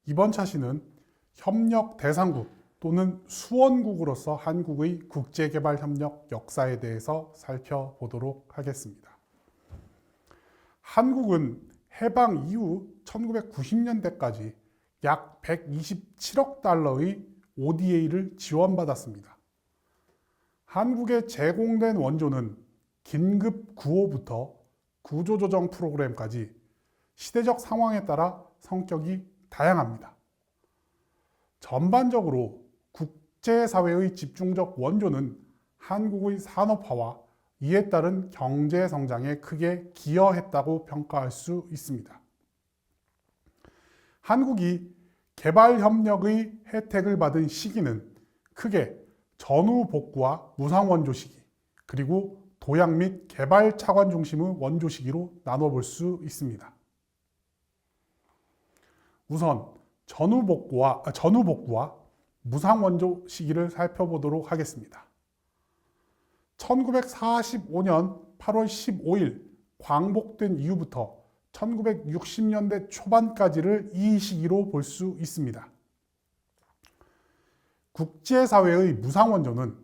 이번 차시는 협력 대상국 또는 수원국으로서 한국의 국제개발협력 역사에 대해서 살펴보도록 하겠습니다. 한국은 해방 이후 1990년대까지 약 127억 달러의 ODA를 지원받았습니다. 한국에 제공된 원조는 긴급 구호부터 구조조정 프로그램까지 시대적 상황에 따라 성격이 다양합니다. 전반적으로 국제사회의 집중적 원조는 한국의 산업화와 이에 따른 경제 성장에 크게 기여했다고 평가할 수 있습니다. 한국이 개발협력의 혜택을 받은 시기는 크게 전후복구와 무상원조 시기, 그리고 도약 및 개발 차관 중심의 원조 시기로 나눠볼 수 있습니다. 우선 전후복구와 무상원조 시기를 살펴보도록 하겠습니다. 1945년 8월 15일 광복된 이후부터 1960년대 초반까지를 이 시기로 볼 수 있습니다. 국제사회의 무상원조는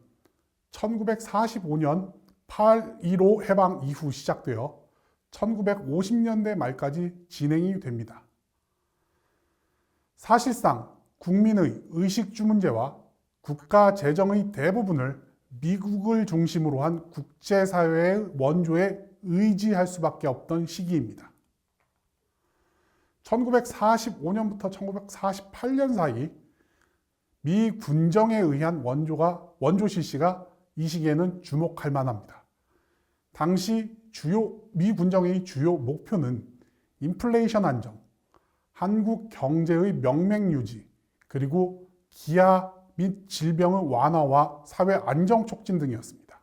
1945년 8.15 해방 이후 시작되어 1950년대 말까지 진행이 됩니다. 사실상 국민의 의식주 문제와 국가 재정의 대부분을 미국을 중심으로 한 국제사회의 원조에 의지할 수밖에 없던 시기입니다. 1945년부터 1948년 사이 미 군정에 의한 원조 실시가 이 시기에는 주목할 만합니다. 당시 미 군정의 주요 목표는 인플레이션 안정, 한국 경제의 명맥 유지, 그리고 기아 및 질병의 완화와 사회 안정 촉진 등이었습니다.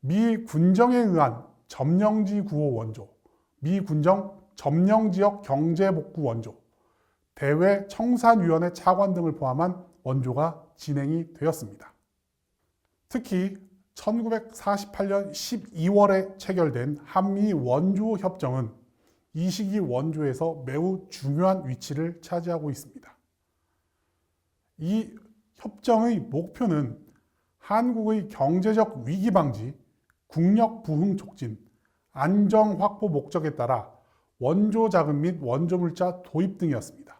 미 군정에 의한 점령지 구호 원조, 미 군정 점령지역 경제복구 원조, 대외 청산위원회 차관 등을 포함한 원조가 진행이 되었습니다. 특히 1948년 12월에 체결된 한미 원조 협정은 이 시기 원조에서 매우 중요한 위치를 차지하고 있습니다. 이 협정의 목표는 한국의 경제적 위기 방지, 국력 부흥 촉진, 안정 확보 목적에 따라 원조 자금 및 원조 물자 도입 등이었습니다.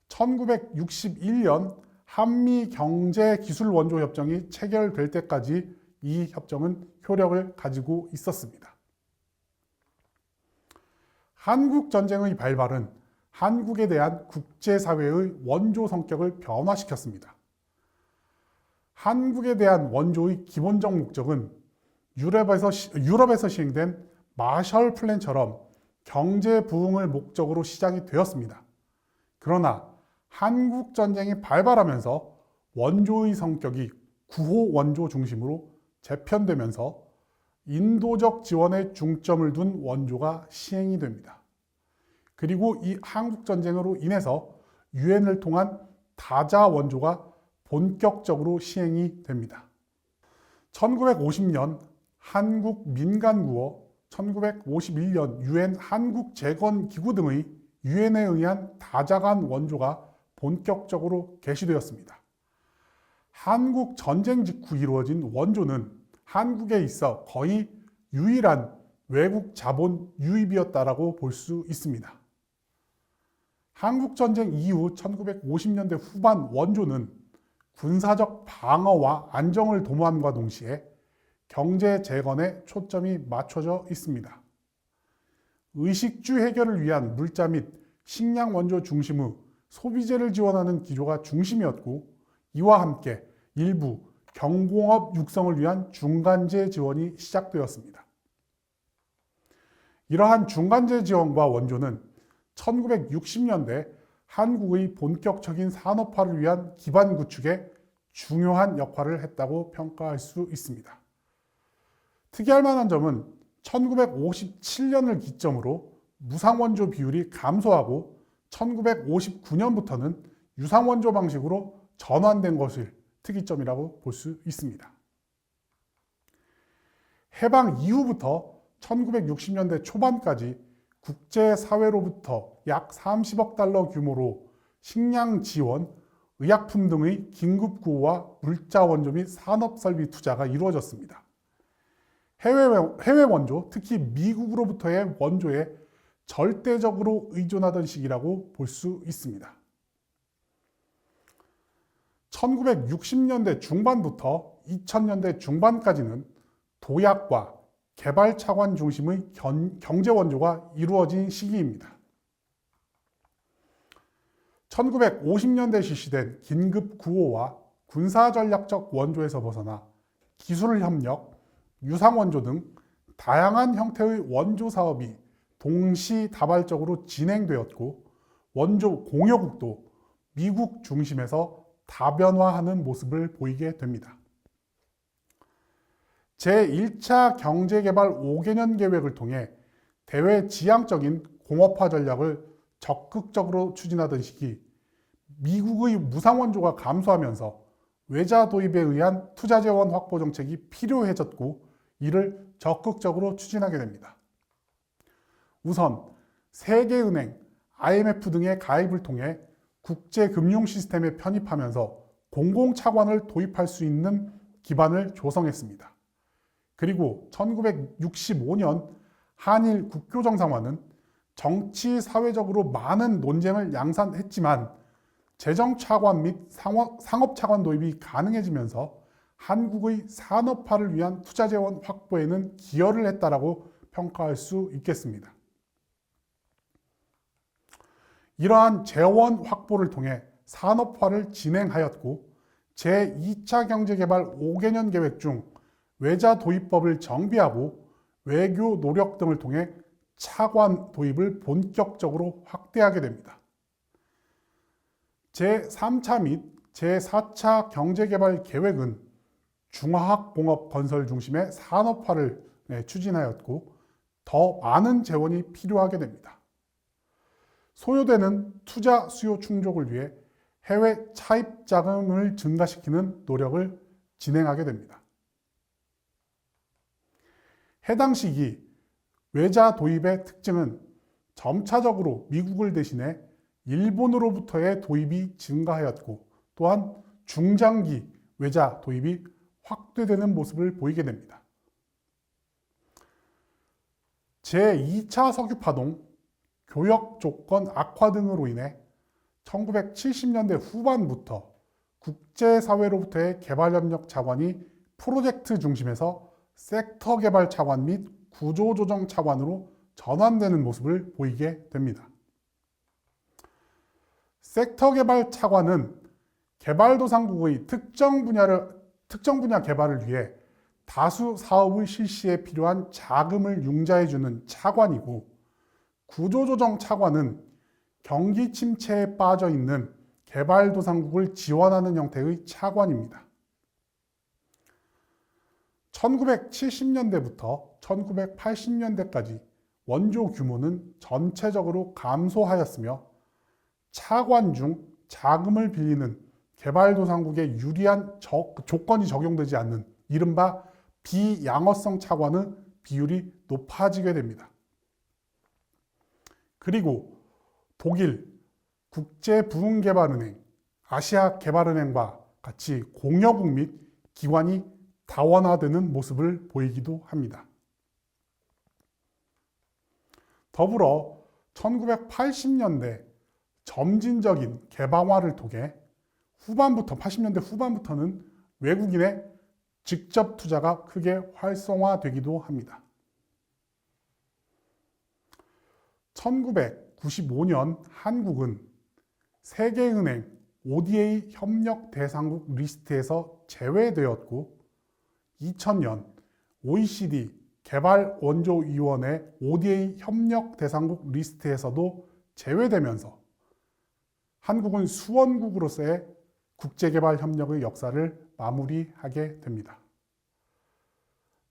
1961년 한미 경제 기술 원조 협정이 체결될 때까지 이 협정은 효력을 가지고 있었습니다. 한국 전쟁의 발발은 한국에 대한 국제사회의 원조 성격을 변화시켰습니다. 한국에 대한 원조의 기본적 목적은 유럽에서 시행된 마셜 플랜처럼 경제 부흥을 목적으로 시작이 되었습니다. 그러나 한국 전쟁이 발발하면서 원조의 성격이 구호 원조 중심으로 재편되면서 인도적 지원에 중점을 둔 원조가 시행이 됩니다. 그리고 이 한국 전쟁으로 인해서 유엔을 통한 다자 원조가 본격적으로 시행이 됩니다. 1950년 한국 민간구호, 1951년 유엔 한국재건기구 등의 유엔에 의한 다자간 원조가 본격적으로 개시되었습니다. 한국 전쟁 직후 이루어진 원조는 한국에 있어 거의 유일한 외국 자본 유입이었다라고 볼 수 있습니다. 한국 전쟁 이후 1950년대 후반 원조는 군사적 방어와 안정을 도모함과 동시에 경제 재건에 초점이 맞춰져 있습니다. 의식주 해결을 위한 물자 및 식량 원조 중심의 소비재를 지원하는 기조가 중심이었고, 이와 함께 일부 경공업 육성을 위한 중간재 지원이 시작되었습니다. 이러한 중간재 지원과 원조는 1960년대 한국의 본격적인 산업화를 위한 기반 구축에 중요한 역할을 했다고 평가할 수 있습니다. 특이할 만한 점은 1957년을 기점으로 무상원조 비율이 감소하고 1959년부터는 유상원조 방식으로 전환된 것을 특이점이라고 볼 수 있습니다. 해방 이후부터 1960년대 초반까지 국제사회로부터 약 30억 달러 규모로 식량 지원, 의약품 등의 긴급구호와 물자 원조 및 산업설비 투자가 이루어졌습니다. 해외 원조, 특히 미국으로부터의 원조에 절대적으로 의존하던 시기라고 볼 수 있습니다. 1960년대 중반부터 2000년대 중반까지는 도약과 개발 차관 중심의 경제 원조가 이루어진 시기입니다. 1950년대 실시된 긴급 구호와 군사전략적 원조에서 벗어나 기술협력, 유상원조 등 다양한 형태의 원조 사업이 동시다발적으로 진행되었고 원조 공여국도 미국 중심에서 다변화하는 모습을 보이게 됩니다. 제1차 경제개발 5개년 계획을 통해 대외지향적인 공업화 전략을 적극적으로 추진하던 시기 미국의 무상원조가 감소하면서 외자 도입에 의한 투자 재원 확보 정책이 필요해졌고 이를 적극적으로 추진하게 됩니다. 우선 세계은행, IMF 등의 가입을 통해 국제금융 시스템에 편입하면서 공공차관을 도입할 수 있는 기반을 조성했습니다. 그리고 1965년 한일 국교정상화는 정치, 사회적으로 많은 논쟁을 양산했지만 재정차관 및 상업차관 도입이 가능해지면서 한국의 산업화를 위한 투자 재원 확보에는 기여를 했다라고 평가할 수 있겠습니다. 이러한 재원 확보를 통해 산업화를 진행하였고 제2차 경제개발 5개년 계획 중 외자 도입법을 정비하고 외교 노력 등을 통해 차관 도입을 본격적으로 확대하게 됩니다. 제3차 및 제4차 경제개발 계획은 중화학공업 건설 중심의 산업화를 추진하였고 더 많은 재원이 필요하게 됩니다. 소요되는 투자 수요 충족을 위해 해외 차입 자금을 증가시키는 노력을 진행하게 됩니다. 해당 시기 외자 도입의 특징은 점차적으로 미국을 대신해 일본으로부터의 도입이 증가하였고 또한 중장기 외자 도입이 확대되는 모습을 보이게 됩니다. 제2차 석유파동, 교역 조건 악화 등으로 인해 1970년대 후반부터 국제사회로부터의 개발협력 차관이 프로젝트 중심에서 섹터 개발 차관 및 구조조정 차관으로 전환되는 모습을 보이게 됩니다. 섹터 개발 차관은 개발도상국의 특정 분야 개발을 위해 다수 사업의 실시에 필요한 자금을 융자해주는 차관이고 구조조정 차관은 경기 침체에 빠져 있는 개발도상국을 지원하는 형태의 차관입니다. 1970년대부터 1980년대까지 원조 규모는 전체적으로 감소하였으며 차관 중 자금을 빌리는 개발도상국에 유리한 조건이 적용되지 않는 이른바 비양어성 차관의 비율이 높아지게 됩니다. 그리고 독일 국제부흥개발은행, 아시아개발은행과 같이 공여국 및 기관이 다원화되는 모습을 보이기도 합니다. 더불어 1980년대 점진적인 개방화를 통해 80년대 후반부터는 외국인의 직접 투자가 크게 활성화되기도 합니다. 1995년 한국은 세계은행 ODA 협력 대상국 리스트에서 제외되었고 2000년 OECD 개발원조위원회 ODA 협력 대상국 리스트에서도 제외되면서 한국은 수원국으로서의 국제개발 협력의 역사를 마무리하게 됩니다.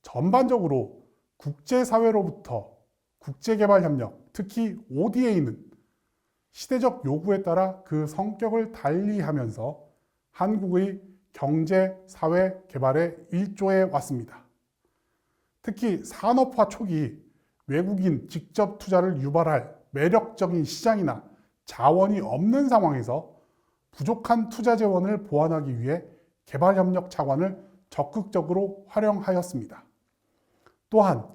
전반적으로 국제사회로부터 국제개발 협력, 특히 ODA는 시대적 요구에 따라 그 성격을 달리하면서 한국의 경제, 사회 개발에 일조해 왔습니다. 특히 산업화 초기 외국인 직접 투자를 유발할 매력적인 시장이나 자원이 없는 상황에서 부족한 투자 재원을 보완하기 위해 개발협력 차관을 적극적으로 활용하였습니다. 또한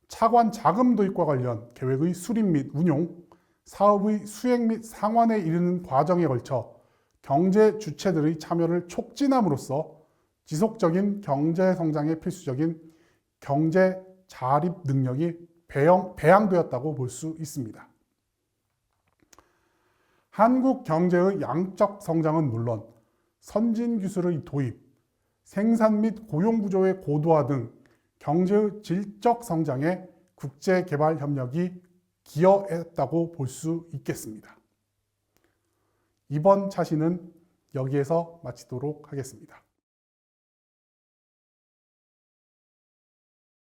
차관 자금 도입과 관련 계획의 수립 및 운용, 사업의 수행 및 상환에 이르는 과정에 걸쳐 경제 주체들의 참여를 촉진함으로써 지속적인 경제 성장에 필수적인 경제 자립 능력이 배양되었다고 볼 수 있습니다. 한국 경제의 양적 성장은 물론 선진 기술의 도입, 생산 및 고용 구조의 고도화 등 경제의 질적 성장에 국제 개발 협력이 기여했다고 볼 수 있겠습니다. 이번 차시는 여기에서 마치도록 하겠습니다.